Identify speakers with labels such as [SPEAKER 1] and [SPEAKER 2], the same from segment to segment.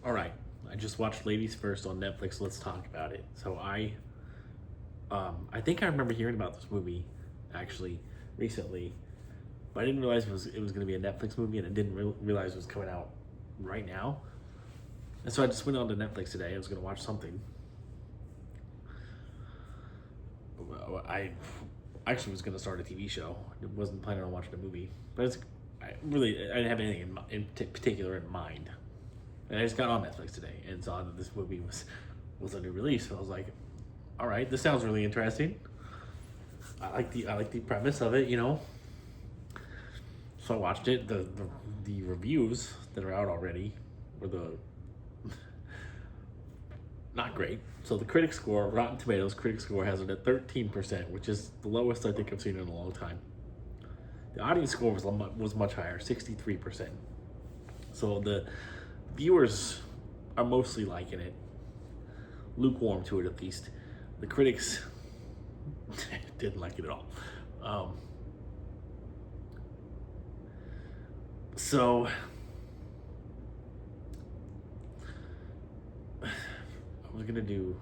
[SPEAKER 1] All right, I just watched Ladies First on Netflix. Let's talk about it. I think I remember hearing about this movie actually recently, but I didn't realize it was going to be a Netflix movie, and I didn't realize it was coming out right now. And so I just went on to Netflix today. I was going to watch something. I actually was going to start a TV show. I wasn't planning on watching a movie, but I didn't have anything in particular in mind. And I just got on Netflix today and saw that this movie was a new release. So I was like, all right, this sounds really interesting. I like the premise of it, you know. So I watched it. The reviews that are out already were the not great. So the critic score, Rotten Tomatoes critic score has it at 13%, which is the lowest I think I've seen in a long time. The audience score was much higher, 63%. So the viewers are mostly liking it, lukewarm to it at least. The critics didn't like it at all. So I was gonna do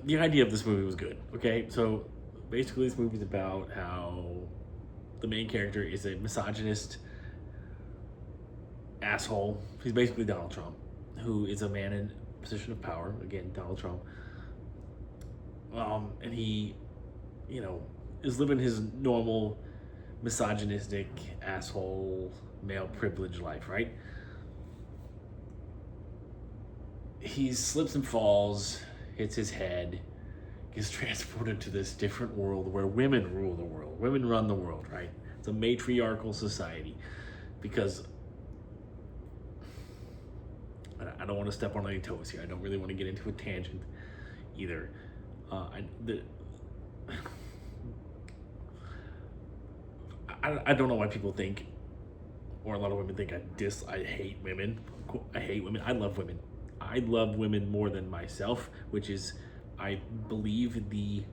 [SPEAKER 1] the idea of this movie was good. Okay, so basically this movie's about how the main character is a misogynist asshole. He's basically Donald Trump, who is a man in a position of power. Again, Donald Trump. And he, is living his normal misogynistic asshole male privilege life, right? He slips and falls, hits his head, gets transported to this different world where women rule the world. Women run the world, right? It's a matriarchal society because I don't want to step on any toes here. I don't really want to get into a tangent either. I don't know why people think, or a lot of women think I hate women. I hate women. I love women. I love women more than myself, which is, I believe, the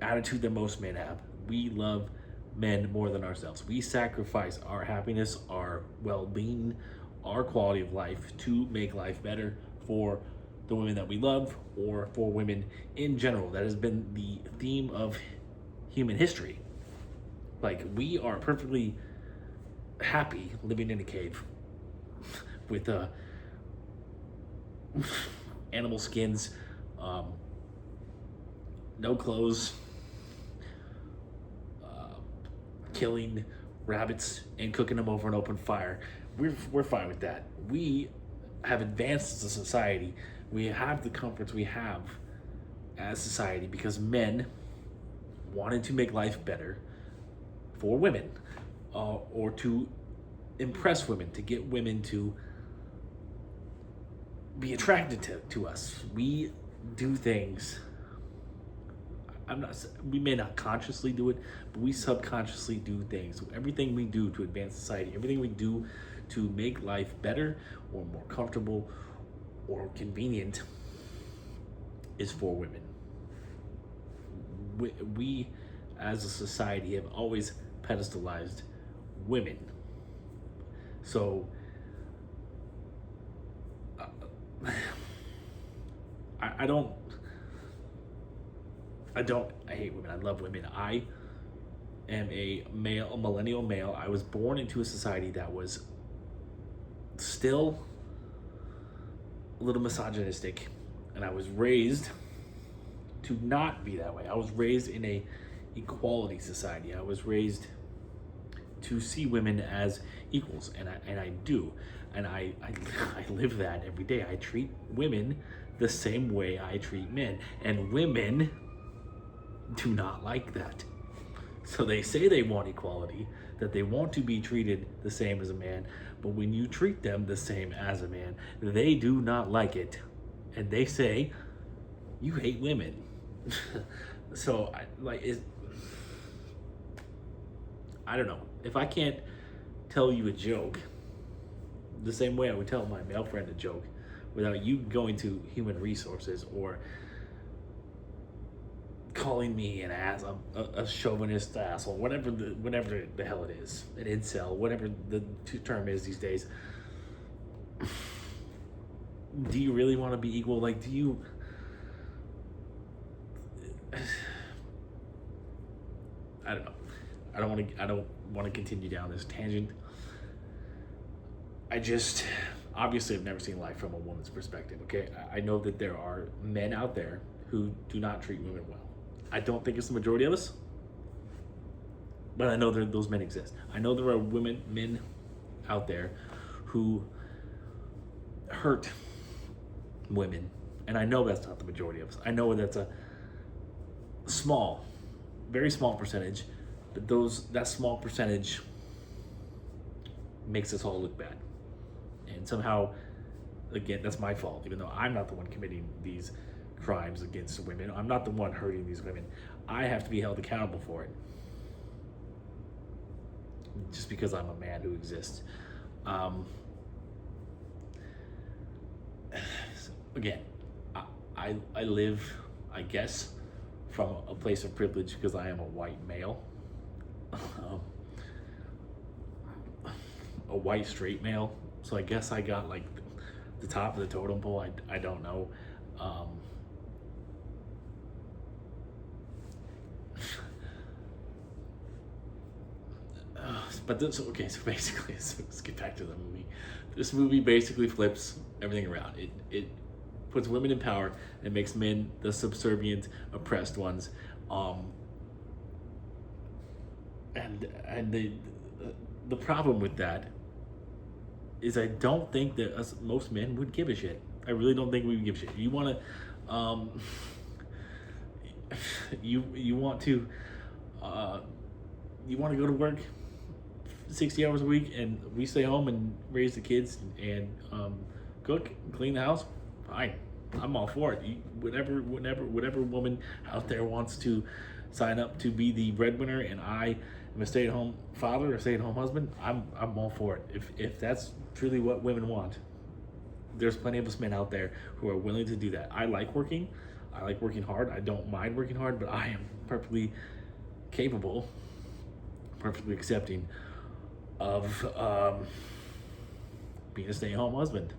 [SPEAKER 1] attitude that most men have. We love men more than ourselves. We sacrifice our happiness, our well-being, our quality of life to make life better for the women that we love or for women in general. That has been the theme of human history. Like, we are perfectly happy living in a cave with animal skins, no clothes, killing rabbits and cooking them over an open fire. We're fine with that. We have advanced as a society. We have the comforts we have as society because men wanted to make life better for women, or to impress women, to get women to be attracted to us. We do things. We may not consciously do it, but we subconsciously do things. So everything we do to advance society, everything we do to make life better or more comfortable or convenient is for women. We as a society have always pedestalized women. So I hate women. I love women. I am a millennial male. I was born into a society that was still a little misogynistic, and I was raised to not be that way. I was raised in a equality society. I was raised to see women as equals, and I do, and I live that every day. I treat women the same way I treat men, and women do not like that. So they say they want equality, that they want to be treated the same as a man, but when you treat them the same as a man, they do not like it, and they say you hate women. So I don't know. If I can't tell you a joke the same way I would tell my male friend a joke without you going to human resources or calling me an ass, a chauvinist asshole, whatever the hell it is, an incel, whatever the term is these days. Do you really want to be equal? Like, do you? I don't know. I don't want to continue down this tangent. Obviously I've never seen life from a woman's perspective. Okay, I know that there are men out there who do not treat women well. I don't think it's the majority of us, but I know those men exist. I know there are men out there who hurt women, and I know that's not the majority of us. I know that's a small, very small percentage, but that small percentage makes us all look bad. And somehow, again, that's my fault, even though I'm not the one committing these crimes against women. I'm not the one hurting these women. I have to be held accountable for it, just because I'm a man who exists. Again, I live, I guess, from a place of privilege because I am a white male. A white straight male. So I guess I got like the top of the totem pole. I don't know. But this, okay, so basically, let's get back to the movie. This movie basically flips everything around. It puts women in power and makes men the subservient, oppressed ones. And the problem with that is I don't think that most men would give a shit. I really don't think we would give a shit. You want to, you want to go to work 60 hours a week, and we stay home and raise the kids and cook, clean the house. Fine, I'm all for it. Whatever woman out there wants to sign up to be the breadwinner, and I am a stay-at-home father or stay-at-home husband, I'm all for it. If that's truly what women want, there's plenty of us men out there who are willing to do that. I like working hard. I don't mind working hard, but I am perfectly capable, perfectly accepting of being a stay-at-home husband,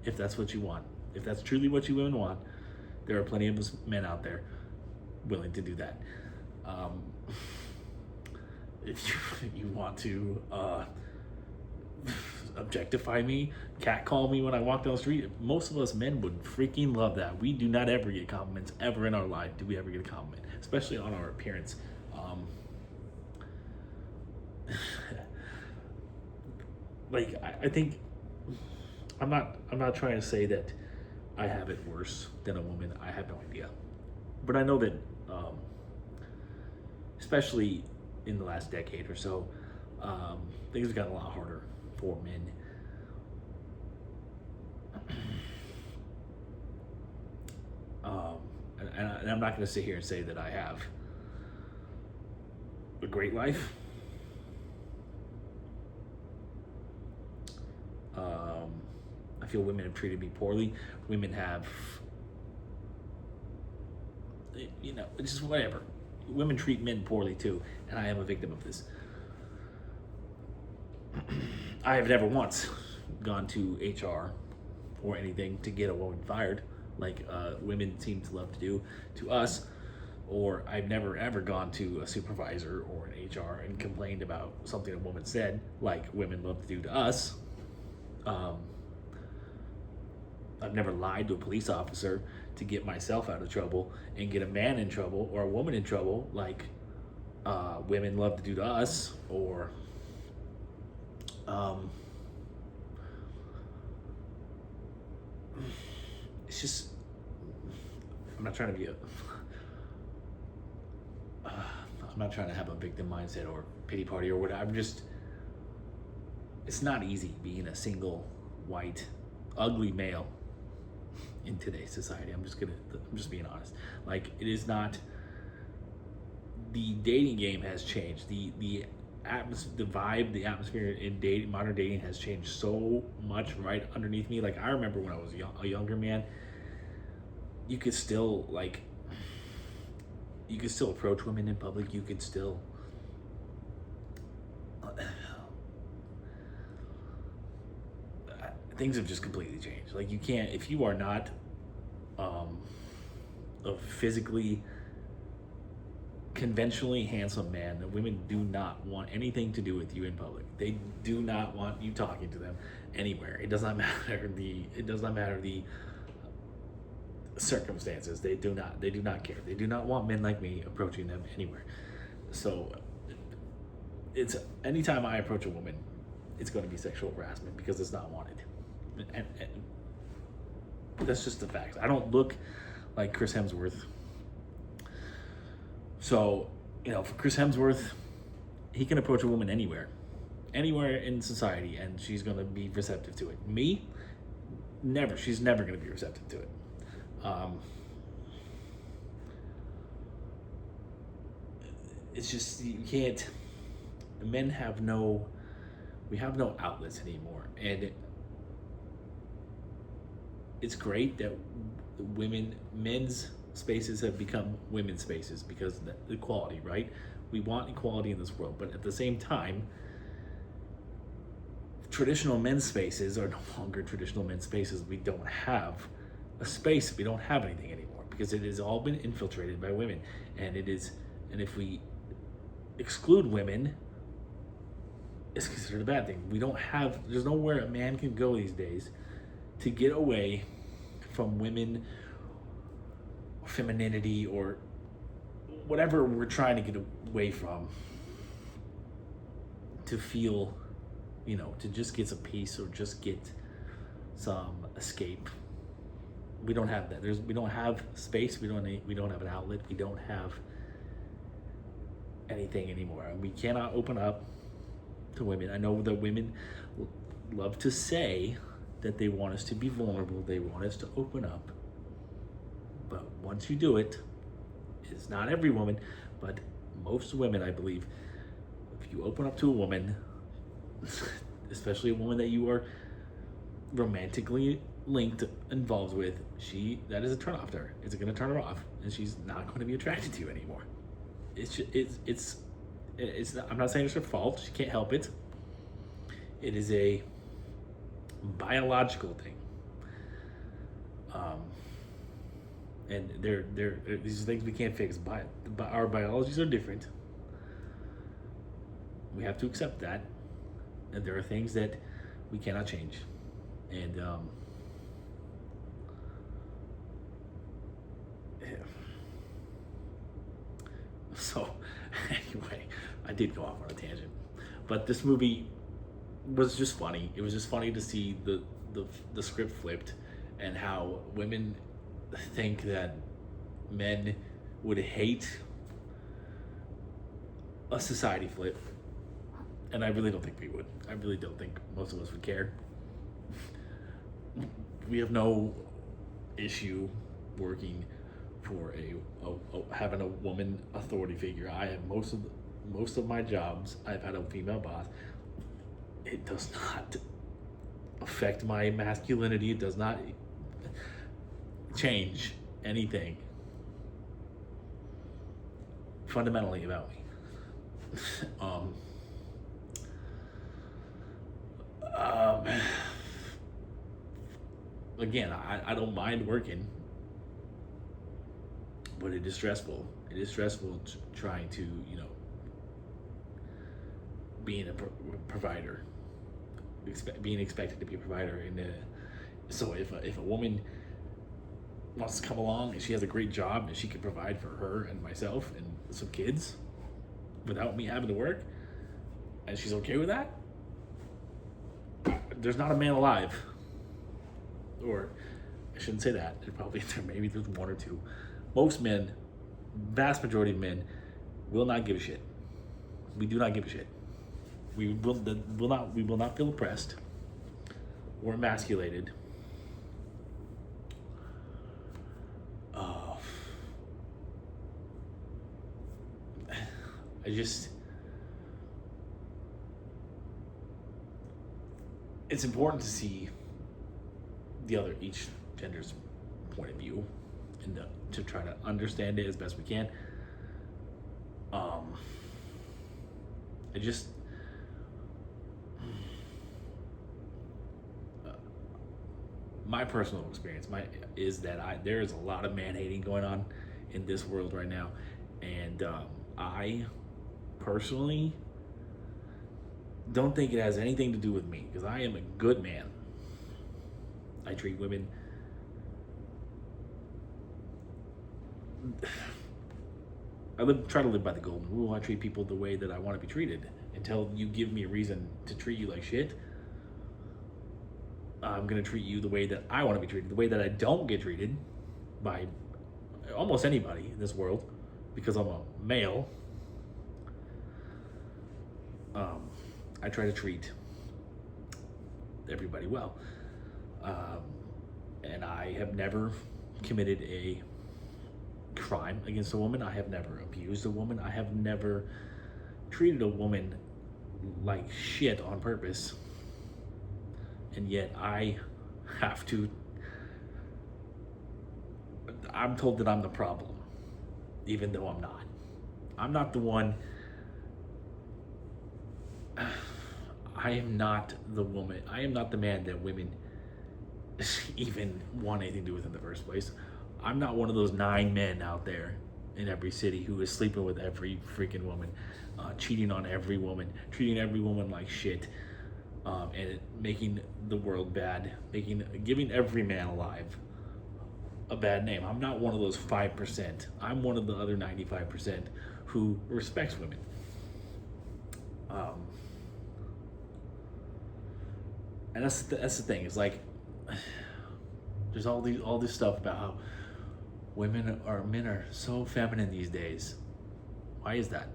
[SPEAKER 1] if that's what you want. If that's truly what you women want, there are plenty of us men out there willing to do that. If you want to objectify me, catcall me when I walk down the street, most of us men would freaking love that. We do not ever get compliments ever in our life. Do we ever get a compliment, especially on our appearance? Like, I think I'm not trying to say that I have it worse than a woman. I have no idea, but I know that especially in the last decade or so, things have gotten a lot harder for men. And I'm not going to sit here and say that I have a great life. I feel women have treated me poorly. Women have, it's just whatever. Women treat men poorly too, and I am a victim of this. I have never once gone to HR or anything to get a woman fired, like women seem to love to do to us. Or I've never ever gone to a supervisor or an HR and complained about something a woman said, like women love to do to us. I've never lied to a police officer to get myself out of trouble and get a man in trouble or a woman in trouble, like women love to do to us. Or it's just, I'm not trying to be I'm not trying to have a victim mindset or pity party or whatever. It's not easy being a single, white, ugly male in today's society. I'm just being honest. Like, it is not. The dating game has changed. The vibe, the atmosphere in modern dating has changed so much right underneath me. Like, I remember when I was a younger man, you could still, like, You can still approach women in public. You can still things have just completely changed. Like, you can't, if you are not a physically conventionally handsome man, the women do not want anything to do with you in public. They do not want you talking to them anywhere. It does not matter the circumstances. They do not care. They do not want men like me approaching them anywhere. So it's anytime I approach a woman, it's going to be sexual harassment because it's not wanted. And that's just the facts. I don't look like Chris Hemsworth. So, for Chris Hemsworth, he can approach a woman anywhere in society, and she's going to be receptive to it. Me, never. She's never going to be receptive to it. It's just, you can't, men have we have no outlets anymore. And it's great that men's spaces have become women's spaces because of the equality, right? We want equality in this world, but at the same time, traditional men's spaces are no longer traditional men's spaces. We don't have a space. We don't have anything anymore because it has all been infiltrated by women, and if we exclude women, it's considered a bad thing. There's nowhere a man can go these days to get away from women, or femininity, or whatever we're trying to get away from, to feel, to just get some peace or just get some escape. We don't have that. We don't have space. We don't have an outlet. We don't have anything anymore. And we cannot open up to women. I know that women love to say that they want us to be vulnerable. They want us to open up. But once you do it, it's not every woman, but most women, I believe, if you open up to a woman, especially a woman that you are romantically involved with, that is a turn off to her. It's going to turn her off, and she's not going to be attracted to you anymore. It's not, I'm not saying it's her fault. She can't help it. It is a biological thing. And these things we can't fix. Our biologies are different. We have to accept that. And there are things that we cannot change. And so anyway, I did go off on a tangent, but this movie was just funny. It was just funny to see the script flipped, and how women think that men would hate a society flip, and I really don't think we would. I really don't think most of us would care. We have no issue working for having a woman authority figure. I have most of my jobs, I've had a female boss. It does not affect my masculinity. It does not change anything fundamentally about me. Again, I don't mind working, but it is stressful. It is stressful trying to, being a provider, being expected to be a provider. And so if a woman wants to come along and she has a great job and she can provide for her and myself and some kids without me having to work, and she's okay with that, there's not a man alive. Or I shouldn't say that. Maybe there's one or two. Most men, vast majority of men, will not give a shit. We do not give a shit. We will not feel oppressed or emasculated. It's important to see each gender's point of view, and to try to understand it as best we can. I just my personal experience is that there is a lot of man hating going on in this world right now, and I personally don't think it has anything to do with me, because I am a good man. I treat women try to live by the golden rule. I treat people the way that I want to be treated. Until you give me a reason to treat you like shit, I'm gonna treat you the way that I want to be treated, the way that I don't get treated by almost anybody in this world, because I'm a male. I try to treat everybody well, and I have never committed a crime against a woman. I have never abused a woman. I have never treated a woman like shit on purpose, and yet I'm told that I'm the problem, even though I'm not. I'm not the one. I am not the woman. I am not the man that women even want anything to do with in the first place. I'm not one of those 9 men out there in every city who is sleeping with every freaking woman, cheating on every woman, treating every woman like shit, and making the world bad, giving every man alive a bad name. I'm not one of those 5%. I'm one of the other 95% who respects women. And that's the thing. It's like there's all this stuff about how men are so feminine these days. Why is that?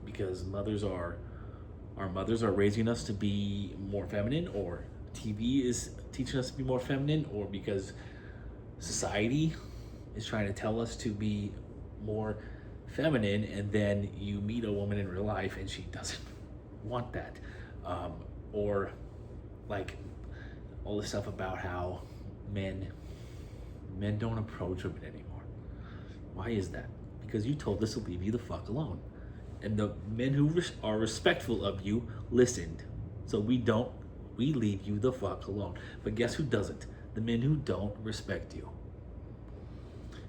[SPEAKER 1] Because our mothers are raising us to be more feminine, or TV is teaching us to be more feminine, or because society is trying to tell us to be more feminine, and then you meet a woman in real life and she doesn't want that. Or like all this stuff about how men don't approach women anymore. Why is that? Because you told us to leave you the fuck alone. And the men who are respectful of you listened. So we leave you the fuck alone. But guess who doesn't? The men who don't respect you.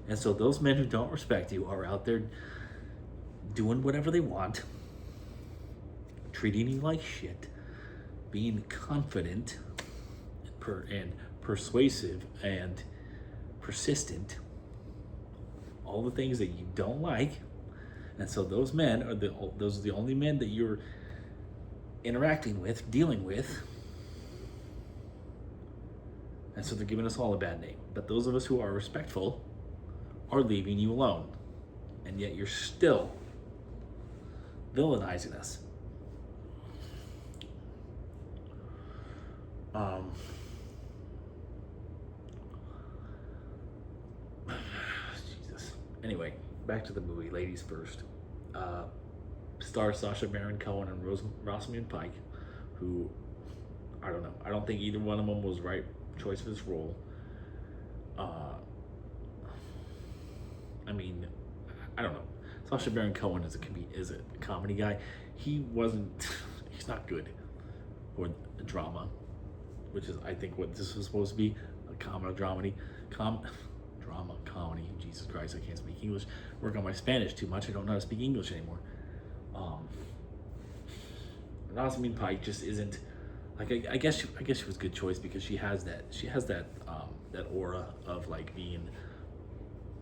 [SPEAKER 1] And so those men who don't respect you are out there doing whatever they want, treating you like shit, being confident and persuasive and persistent, all the things that you don't like. And so those men are those are the only men that you're interacting with, dealing with. And so they're giving us all a bad name. But those of us who are respectful are leaving you alone. And yet you're still villainizing us. Jesus. Anyway, back to the movie. Ladies first. Stars Sacha Baron Cohen and Rosamund Pike, who I don't know. I don't think either one of them was the right choice for this role. I mean, I don't know. Sacha Baron Cohen is a comedy guy. He's not good for a drama, which is, I think, what this was supposed to be, a comedy. Jesus Christ, I can't speak English. Work on my Spanish too much. I don't know how to speak English anymore. Rosamund Pike just isn't, like, I guess she was a good choice because she has that aura of like being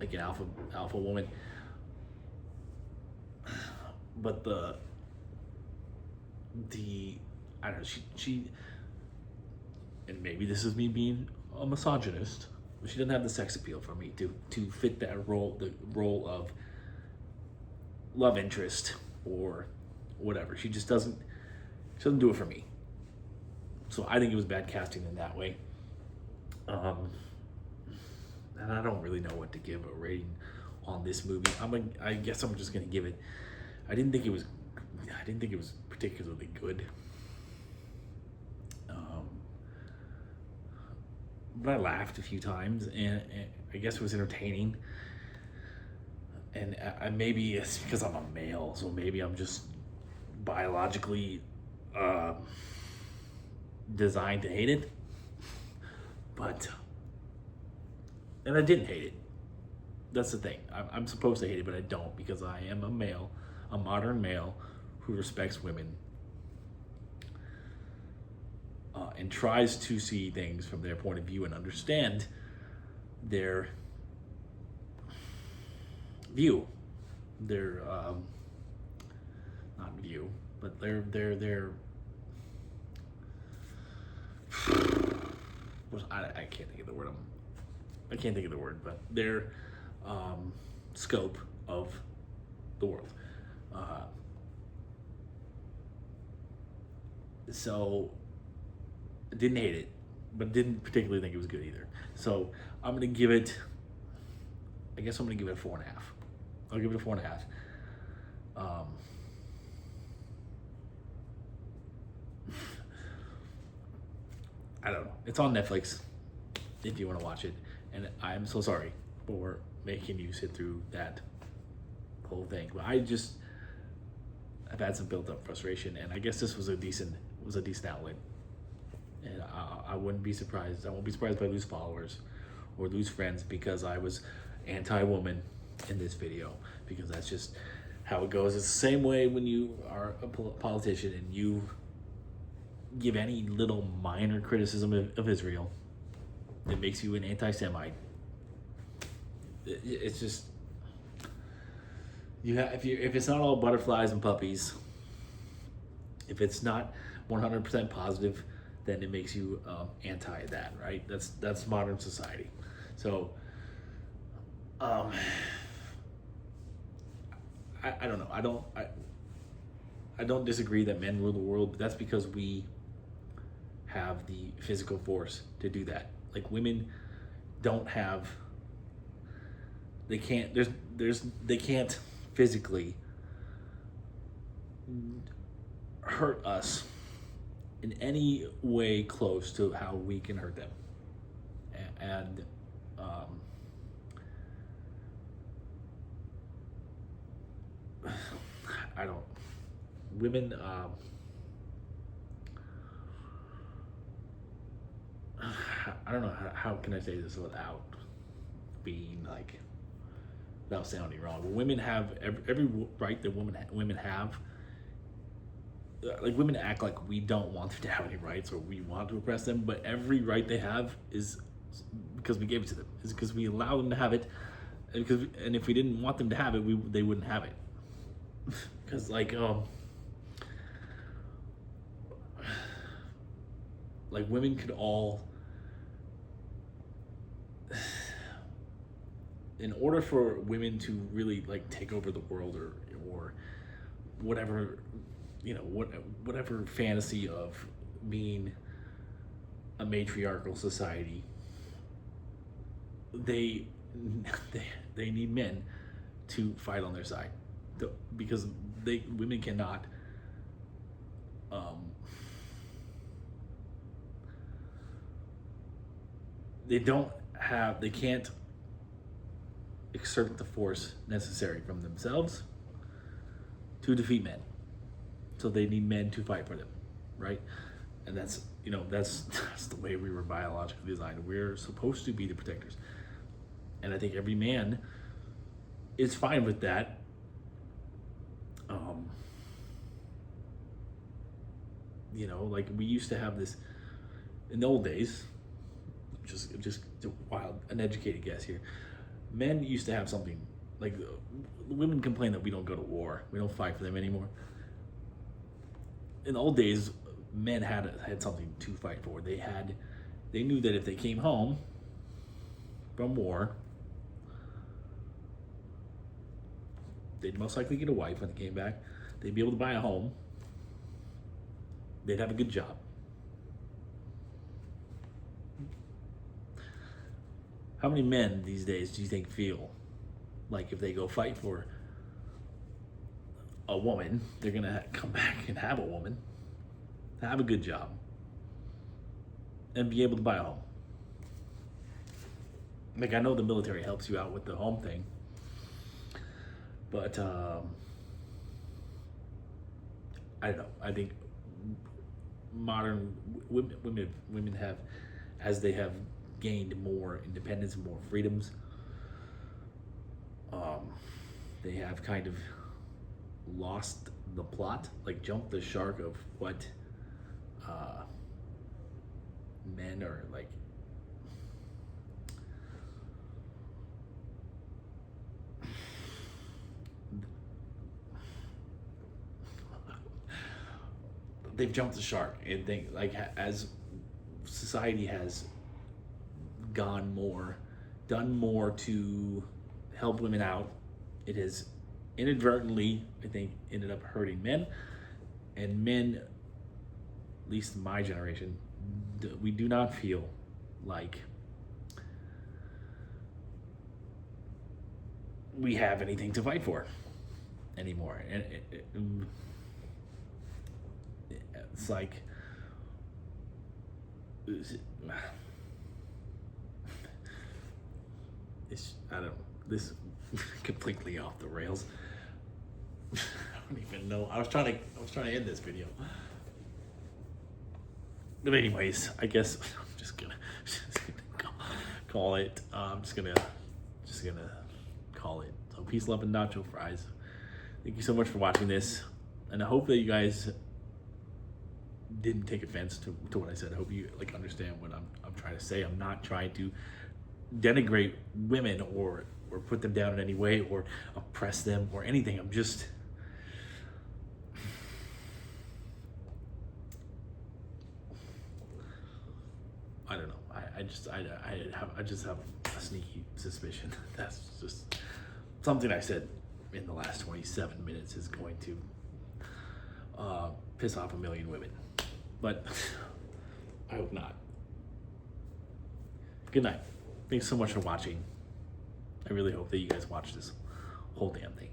[SPEAKER 1] like an alpha woman. But the I don't know, she and maybe this is me being a misogynist, but she doesn't have the sex appeal for me to fit that role, the role of love interest or whatever. She just doesn't do it for me. So I think it was bad casting in that way. And I don't really know what to give a rating on this movie. I guess I'm just gonna give it. I didn't think it was particularly good. But I laughed a few times, and I guess it was entertaining. And maybe it's because I'm a male, so maybe I'm just biologically uh, designed to hate it. But, and I didn't hate it. That's the thing. I'm supposed to hate it, but I don't, because I am a male, a modern male who respects women and tries to see things from their point of view and understand their view, their not view, but their I can't think of the word. I can't think of the word, but their scope of the world. So I didn't hate it, but didn't particularly think it was good either. So I'm gonna give it. I guess I'm gonna give it a 4.5. I'll give it a 4.5. I don't know. It's on Netflix if you want to watch it, and I'm so sorry for making you sit through that whole thing. But I've had some built-up frustration, and I guess this was a decent outlet. And I wouldn't be surprised. I won't be surprised if I lose followers or lose friends because I was anti-woman in this video, because that's just how it goes. It's the same way when you are a politician and you give any little minor criticism of Israel, it makes you an anti-Semite. It's just if it's not all butterflies and puppies, if it's not 100% positive, then it makes you anti that, right? That's modern society. So I don't know. I don't disagree that men rule the world, but that's because we have the physical force to do that. Like, women don't have. They can't. They can't physically hurt us in any way close to how we can hurt them. And I don't. Women. I don't know how can I say this without being like, without sounding wrong. But women have every right that women have. Like, women act like we don't want them to have any rights or we want to oppress them, but every right they have is because we gave it to them. Is because we allow them to have it, and if we didn't want them to have it, they wouldn't have it. Because like women could all, in order for women to really like take over the world or whatever, whatever fantasy of being a matriarchal society, they need men to fight on their side, because women cannot they can't exert the force necessary from themselves to defeat men. So they need men to fight for them, right? And that's the way we were biologically designed. We're supposed to be the protectors. And I think every man is fine with that. Like, we used to have this in the old days, just a wild, uneducated guess here. Men used to have something, like, women complain that we don't go to war, we don't fight for them anymore. In the old days, men had something to fight for. They knew that if they came home from war, they'd most likely get a wife when they came back. They'd be able to buy a home. They'd have a good job. How many men these days do you think feel like if they go fight for a woman, they're gonna come back and have a woman, have a good job, and be able to buy a home? Like, I know the military helps you out with the home thing, But I don't know. I think modern women have, as they have gained more independence, more freedoms, they have kind of lost the plot, like jumped the shark of what men are like. They've jumped the shark and think like as society has done more to help women out, it has inadvertently, I think, ended up hurting men. And men, at least in my generation, we do not feel like we have anything to fight for anymore. And it's like I don't know, this completely off the rails. I don't even know. I was trying to end this video. But anyways, I guess I'm just gonna call it. I'm just gonna call it. So peace, love, and nacho fries. Thank you so much for watching this, and I hope that you guys didn't take offense to what I said. I hope you like understand what I'm trying to say. I'm not trying to denigrate women or put them down in any way or oppress them or anything. I'm just I don't know. I just have a sneaky suspicion that's just something I said in the last 27 minutes is going to piss off a million women. But I hope not. Good night. Thanks so much for watching. I really hope that you guys watch this whole damn thing.